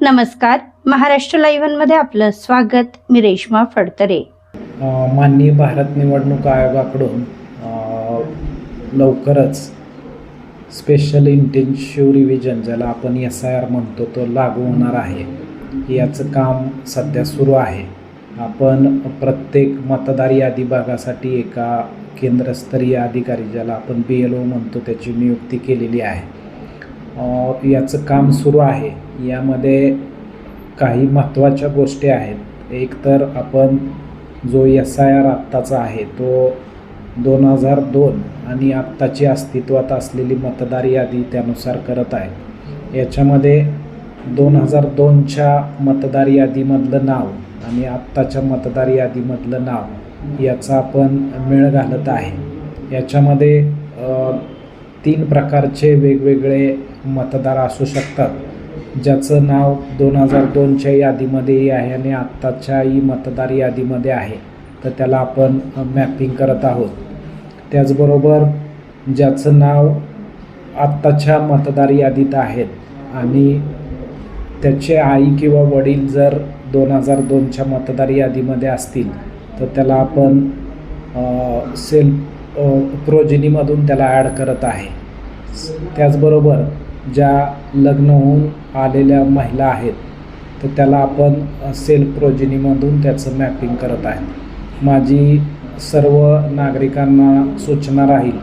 नमस्कार, महाराष्ट्र लाईव्हमध्ये आपलं स्वागत. मी रेश्मा फडतरे. माननीय भारत निवडणूक आयोगाकडून लवकरच स्पेशल इंटेन्सिव्ह रिव्हिजन, ज्याला आपण SIR म्हणतो, तो लागू होणार आहे. याचं काम सध्या सुरू आहे. आपण प्रत्येक मतदार यादी भागासाठी एका केंद्रस्तरीय अधिकारी, ज्याला आपण BLO म्हणतो, त्याची नियुक्ती केलेली आहे. याचं काम सुरू आहे. यामध्ये काही महत्त्वाच्या गोष्टी आहेत. एक तर आपण जो SIR आत्ताचा आहे तो 2002 आणि आत्ताची अस्तित्वात असलेली मतदार यादी त्यानुसार करत आहे. याच्यामध्ये 2002च्या मतदार यादीमधलं नाव आणि आत्ताच्या मतदार यादीमधलं नाव याचा आपण मेळ घालत आहे. याच्यामध्ये 3 प्रकारचे वेगवेगळे मतदार असू शकतात. ज्याचं नाव 2002च्या यादीमध्येही आहे आणि आत्ताच्याही मतदार यादीमध्ये आहे, तर त्याला आपण मॅपिंग करत आहोत. त्याचबरोबर ज्याचं नाव आत्ताच्या मतदार यादीत आहेत आणि त्याचे आई किंवा वडील जर 2002च्या मतदार यादीमध्ये असतील, तर त्याला आपण सेल्फ प्रोजेनीमधून त्याला ॲड करत आहे. त्याचबरोबर ज्या लग्न होऊन आलेल्या महिला आहेत, तर त्याला आपण सेल्फ प्रोजेनीमधून त्याचं मॅपिंग करत आहे. माझी सर्व नागरिकांना सूचना राहील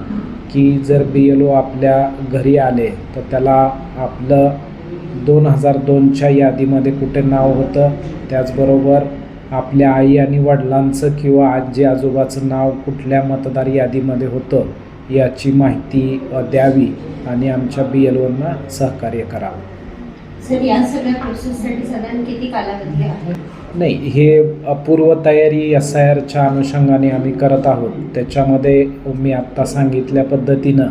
की जर BLO आपल्या घरी आले तर त्याला आपलं 2002च्या यादीमध्ये कुठे नाव होतं, त्याचबरोबर आपल्या आई आणि वडिलांचं किंवा आजी आजोबाचं नाव कुठल्या मतदार यादीमध्ये होतं याची माहिती द्यावी आणि आमच्या BLOंना सहकार्य करावं. सर, या सगळ्या प्रोसेससाठी साधारण किती कालावधी आहे? नाही, हे पूर्वतयारी SIRच्या अनुषंगाने आम्ही करत आहोत. त्याच्यामध्ये मी आत्ता सांगितल्या पद्धतीनं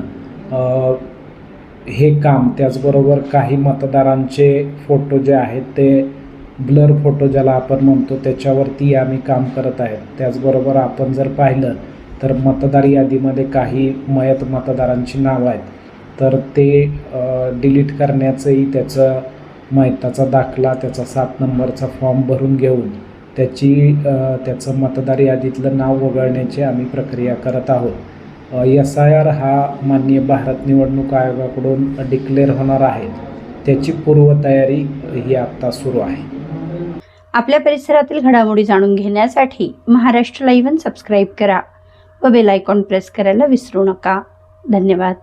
हे काम, त्याचबरोबर काही मतदारांचे फोटो जे आहेत ते ब्लर फोटो ज्याला आपण म्हणतो, त्याच्यावरती आम्ही काम करत आहेत. त्याचबरोबर आपण जर पाहिलं तर मतदार यादीमध्ये काही मयत मतदारांची नावं आहेत, तर ते डिलीट करण्याचंही त्याचं मयताचा दाखला, त्याचा 7 नंबरचा फॉर्म भरून घेऊन त्याचं मतदार यादीतलं नाव वगळण्याची आम्ही प्रक्रिया करत आहोत. SIR हा माननीय भारत निवडणूक आयोगाकडून डिक्लेअर होणार आहे. त्याची पूर्वतयारी ही आत्ता सुरू आहे. आपल्या परिसरातील घडामोडी जाणून घेण्यासाठी महाराष्ट्र लाईव्ह सबस्क्राईब करा व बेल आयकॉन प्रेस करायला विसरू नका. धन्यवाद.